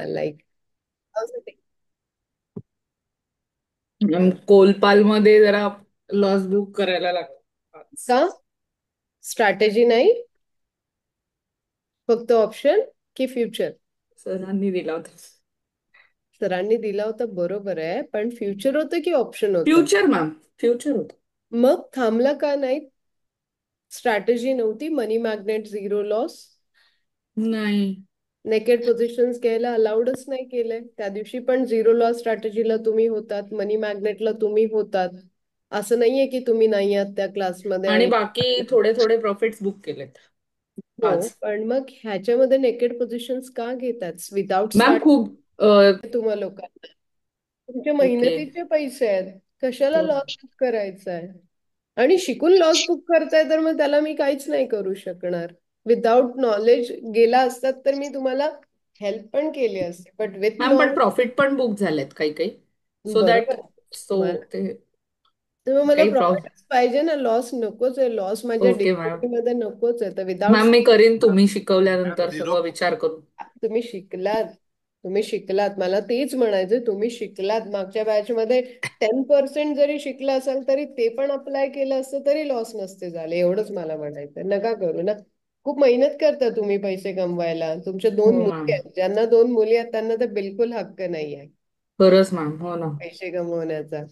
Like कोलपाल मध्ये जरा loss book करायला लागला. का स्ट्रॅटेजी नाही, फक्त ऑप्शन की फ्युचर? सरांनी दिला होता. सरांनी दिला होता बरोबर आहे, पण फ्युचर होतं की ऑप्शन होतं? फ्युचर मॅम, फ्युचर होत. मग थांबला का नाही? स्ट्रॅटेजी नव्हती मनी मॅग्नेट झिरो लॉस? नाही. नेकेड पोझिशन्स घ्यायला अलाउडच नाही केलंय त्या दिवशी, पण झिरो लॉस स्ट्रॅटेजीला तुम्ही होतात, मनी मॅग्नेटला तुम्ही होतात. असं नाहीये की तुम्ही नाही आहात त्या क्लासमध्ये आणि आणि बाकी थोडे थोडे प्रॉफिट्स बुक केलेत हो, आज. पण मग ह्याच्यामध्ये नेकेड पोझिशन्स का घेतात विदाउट मॅम स्टार्ट? खूप तुम्हा लोकांना तुमच्या ओके. मेहनतीचे पैसे आहेत, कशाला हो. लॉस बुक करायचा आहे? आणि शिकून लॉस बुक करताय तर मग त्याला मी काहीच नाही करू शकणार. विदाउट नॉलेज गेला असतात तर मी तुम्हाला हेल्प पण केली असते, बट विथ मॅम पण नॉलेज. प्रॉफिट पण बुक झालेत काही काही. सो दॅट, बरोबर आहे. सो मला ते तर मग मला काही प्रॉब्लेम. प्रॉफिटच पाहिजे ना, लॉस नकोच आहे, लॉस माझ्या ओके मॅम. डेली मध्ये नकोच आहे, तर विदाउट. मॅम मी करीन, तुम्ही शिकवल्यानंतर सगळं विचार करून. तुम्ही शिकलात, तुम्ही शिकलात, मला तेच म्हणायचं, तुम्ही शिकलात मागच्या बॅच मध्ये 10% जरी शिकला असाल तरी ते पण अप्लाय केलं असतं तरी लॉस नसते झाले, एवढंच मला म्हणायचं. नका करू ना, खूप मेहनत करता तुम्ही पैसे कमवायला. तुमच्या दोन हो मुली मॅम. आहेत, ज्यांना दोन मुली आहेत त्यांना तर बिलकुल हक्क नाही आहे खरंच मॅम, हो ना. पैसे कमवण्याचा.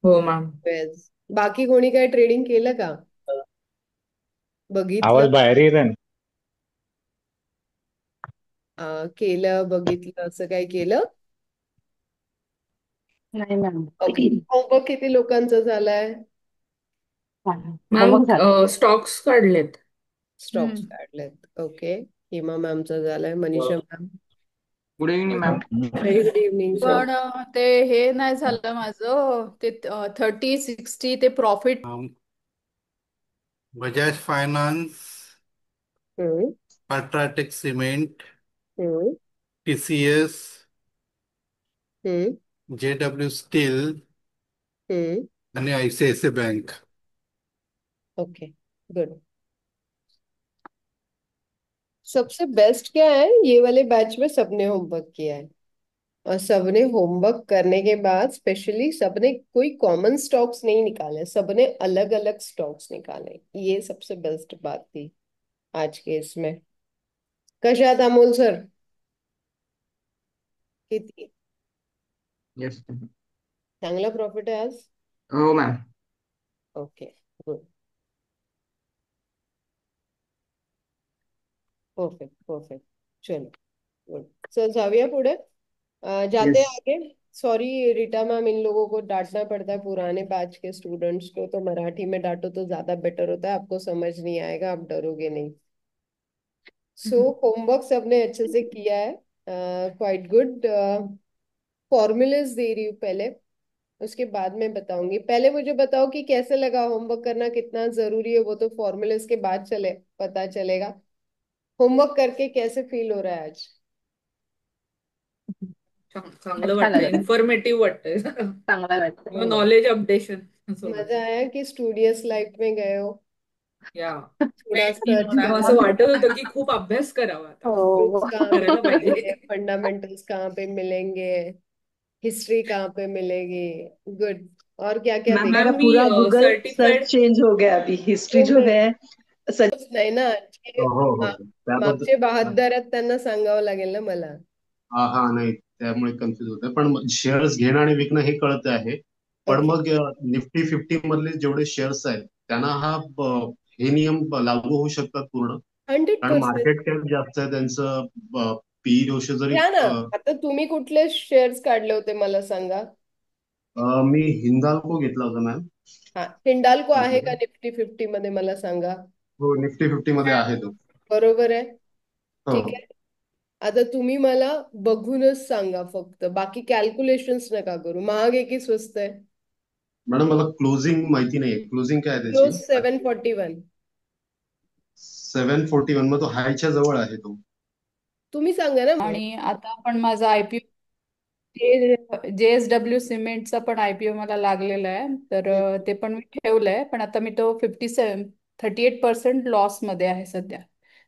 हो मॅम. Yes. बाकी कोणी काय ट्रेडिंग केलं का? बघितलं? आवाज बाहेर येत आहे. केलं, बघितलं, असं काय केलं? नाही मॅम. ओके. होमवर्क किती लोकांचा झालाय? मॅम होमवर्क झालं. स्टॉक्स काढलेत. स्टॉक्स काढलेत. ओके. हिमा मॅमचा झालाय, Manisha ma'am. Good evening ma'am. Very good evening sir. पण ते हे नाही झालं माझं ते 30-60 ते प्रॉफिट. बजाज फायनान्स, हम्म. अल्ट्राटेक सिमेंट, हम्म. टीसीएस, हम्म. जेडब्ल्यू स्टील हम्म. आणि आयसीआयसीआय बँक. Okay, good. सबसे बेस्ट क्या है, ये वाले बैच में सबने होमवर्क किया है, और सबने होमवर्क करने के बाद स्पेशली सबने कोई कॉमन स्टॉक्स नहीं निकाले, सबने अलग अलग स्टॉक्स निकाले। ये सबसे बेस्ट बात थी आज के इसमें। कशात अमोल सर? किती येस. चांगला प्रॉफिट आहे आज? हो ma'am. Okay, good, perfect perfect. चलो, गुड सर, जाऊया पुढे। जाते येस. हैं आगे। सॉरी रीटा मैम, इन लोगों को डांटना पड़ता है, पुराने बैच के स्टूडेंट्स को तो मराठी में डांटो तो ज्यादा बेटर होता है, आपको समझ नहीं आएगा, आप डरोगे नहीं। सो होमवर्क सबने अच्छे से किया है, क्वाइट गुड। फॉर्मूलेस दे रही हूँ पहले, उसके बाद में बताऊंगी। पहले मुझे बताओ कि कैसे लगा, होमवर्क करना कितना जरूरी है वो तो फॉर्मूलेस के बाद चले पता चलेगा। होमवर्क करके कैसे फील हो रहा है आज? चांगलं अच्छा वाटतंय, लग रहा है. इन्फॉर्मेटिव्ह वाटतंय. चांगला वाटतं. हो. नॉलेज अपडेशन असं मजा वाटतं. आया कि स्टूडियस लाइफ में गए हो? या थोड़ा सर्च मॅम करना असं वाटत होतं की खूप अभ्यास करावा आता. ग्रुप्स हो. कहाँ पे करायला मिलेंगे, पाहिजे. फंडामेंटल्स कहाँ पे मिलेंगे, हिस्ट्री कहाँ पे मिलेगी? गुड। और क्या क्या मैम देख? मेरा मॅम मी पूरा गूगल सर्च सर्टिफाईड. चेंज हो गया अभी, हिस्ट्री जो है सच. कुछ नाही ना जे हो हो हो. त्याबद्दल मागचे 72 आहेत त्यांना सांगावं लागेल ना मला? हा हा नाही त्यामुळे कन्फ्युज होतं पण शेअर्स घेणं आणि विकणं हे कळत आहे. पण ओके, मग निफ्टी 50 मधले जेवढे शेअर्स आहेत त्यांना हे नियम लागू होऊ शकतात पूर्ण. हंड्रेड कारण पर्सेंट मार्केट कॅप जास्त आहे त्यांचं. पी रेशो जरी घ्या ना। आता तुम्ही कुठले शेअर्स काढले होते मला सांगा? मी हिंदाल्को घेतला होता मॅम. हा, हिंडाल्को आहे का निफ्टी 50 मध्ये मला सांगा? हो निफ्टी 50 मध्ये आहे तो. बरोबर आहे, हो ठीक हो. आहे। आता तुम्ही मला बघूनच सांगा फक्त, बाकी कॅल्क्युलेशन्स नका करू, महाग आहे की स्वस्त आहे? मॅडम मला क्लोजिंग माहिती नाहीये, क्लोजिंग काय आहे क्लोज त्याची? 741। 741 मग तो हायच्या जवळ आहे तो. तुम्ही सांगा ना मग। आणि आता पण माझा आयपीओ JSW सिमेंटचा पण आयपीओ मला लागलेला आहे, तर हम्म. ते पण मी ठेवलंय, पण आता मी तो 38% लॉस मध्ये आहे सध्या.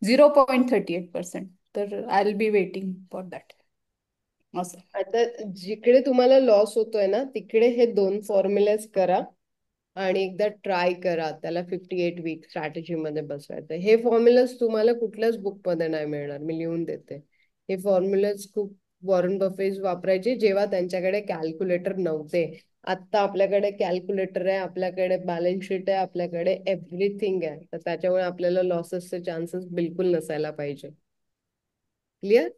0.38%. तर I will be waiting for that. असं. आता जिकडे तुम्हाला लॉस होतोय ना तिकडे हे 2 फॉर्म्युलेस करा आणि एकदा ट्राय करा त्याला 58 वीक स्ट्रॅटेजी मध्ये बसवायचं. हे फॉर्म्युलाज तुम्हाला कुठल्याच बुक मध्ये नाही मिळणार, मी लिहून देते. हे फॉर्म्युलाज खूप वॉरन बफेट वापरायचे जेव्हा त्यांच्याकडे कॅल्क्युलेटर नव्हते. आता आपल्याकडे कॅल्क्युलेटर आहे, आपल्याकडे बॅलन्स शीट आहे, आपल्याकडे एव्हरीथिंग आहे, तर त्याच्यामुळे आपल्याला लॉसेसचे चान्सेस बिलकुल नसायला पाहिजे. क्लियर?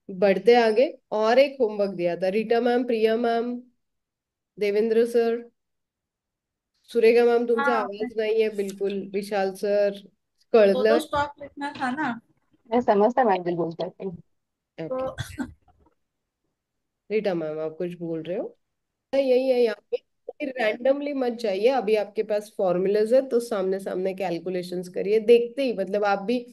बढ़ते आगे. और एक होमवर्क दिया था, Rita ma'am, Priya ma'am, Devendra sir, Surekha ma'am तुमचा हाँ आवाज नहीं है बिल्कुल, विशाल सर, वो कळलं? तो स्टॉक लिखना था ना मैं समझता मैं बिल्कुल बोल सकती हूँ। ओके, तो रीटा मैम आप कुछ बोल रहे हो? यही है यहाँ पे, रैंडमली मत जाइए. अभी आपके पास फॉर्मूलाज है तो सामने सामने कैलकुलेशंस करिए देखते ही. मतलब आप भी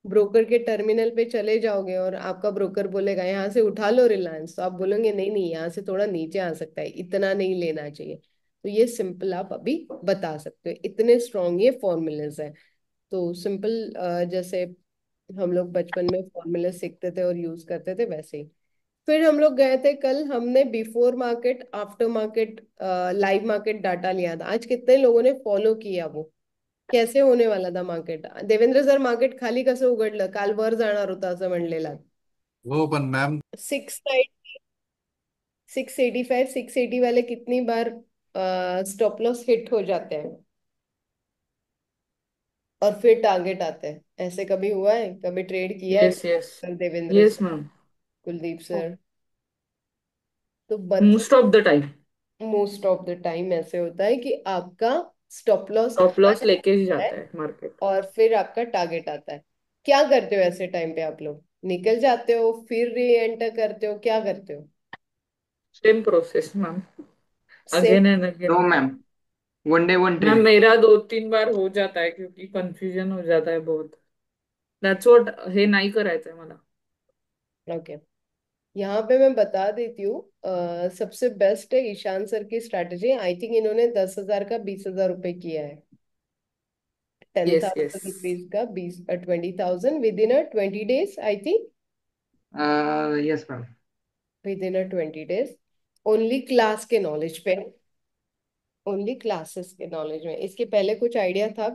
ब्रोकर के टर्मिनल पे चले जाओगे और आपका ब्रोकर बोलेगा यहाँ से उठा लो रिलायंस, तो आप बोलोगे नहीं नहीं यहाँ से थोड़ा नीचे आ सकता है, इतना नहीं लेना चाहिए. तो ये सिंपल आप अभी बता सकते हो, इतने स्ट्रॉन्ग ये फॉर्मूलाज है. तो सिंपल जैसे हम लोग बचपन में फॉर्मूले सीखते थे और यूज करते थे वैसे ही. फिर हम लोग गए थे कल, हमने before market, after market, live market data लिया था. आज कितने लोगों ने फॉलो किया वो? कैसे होने वाला था मार्केट? देवेंद्र सर मार्केट खाली कसं उघडलं? काल वर जाणार होतं असं म्हणलेला. हो पण मॅम 690, 685, 680 वाले कितनी बार स्टॉप लॉस हिट हो जाते हैं और फिर टारगेट आते हैं. ऐसे कभी हुआ है? कभी ट्रेड किया है yes yes sir? Devendra yes sir, ma'am, Kuldeep sir, तो most of the time most of the time ऐसे होता है कि आपका stop loss stop loss high लेके ही है जाता है मार्केट. और फिर आपका टारगेट आता है. क्या करते हो ऐसे टाइम पे? आप लोग निकल जाते हो, फिर री एंटर करते हो, क्या करते हो? Same process ma'am, same. Again and no again. Ma'am, one day one ma'am trade. मेरा 2-3 बार हो जाता है क्योंकि कंफ्यूजन हो जाता है बहुत. दॅट्स व्हॉट, हे नाही करायचंय मला. ओके, यहाँ पे मैं बता देती हूँ. सबसे बेस्ट है ईशान सर की स्ट्रैटेजी. आई थिंक इन्होंने 10,000 का 20,000 रुपए किया है. Ten yes yes. Thousand rupees का 20,000 with in a 20 days, I think. Yes ma'am. With in a 20 days, only class K knowledge pay, only classes K knowledge में. इसके पहले कुछ आइडिया था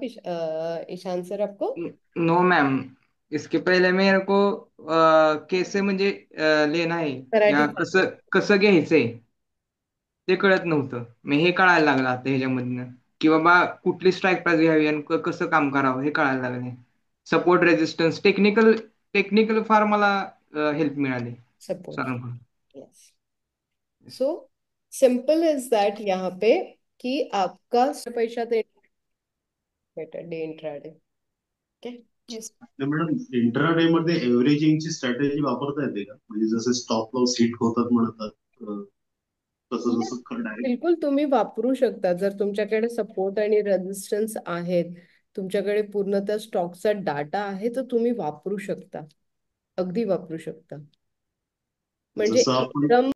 ईशान सर आपको? नो मैम, इसके पहिले मेरे को कैसे म्हणजे लेना आहे मराठी या सांगा. कसं कसं घ्यायचंय ते कळत नव्हतं. मी हे कळायला लागलं आता ह्याच्यामधनं, की बाबा कुठली स्ट्राईक प्राइस घ्यावी आणि कसं काम करावं हे कळायला लागले. सपोर्ट रेजिस्टन्स टेक्निकल टेक्निकल फार मला हेल्प मिळाली सपोर्ट. सरांकडून. Yes. So simple is that यहाँ पे कि आपका पैसा दे better day intraday. Okay. Yes. तर मॅडम इंट्राडे मध्ये एव्हरेजिंगची स्ट्रॅटेजी वापरता येते का? म्हणजे जसे स्टॉप लॉस हिट होतात म्हणतात, तसं जसं डायरेक्ट. बिलकुल तुम्ही वापरू शकता जर तुमच्याकडे सपोर्ट आणि रेजिस्टन्स आहेत, तुमच्याकडे पूर्ण त्या स्टॉकचा डाटा आहे, तर तुम्ही वापरू शकता, अगदी वापरू शकता. म्हणजे जसं आपण एकदम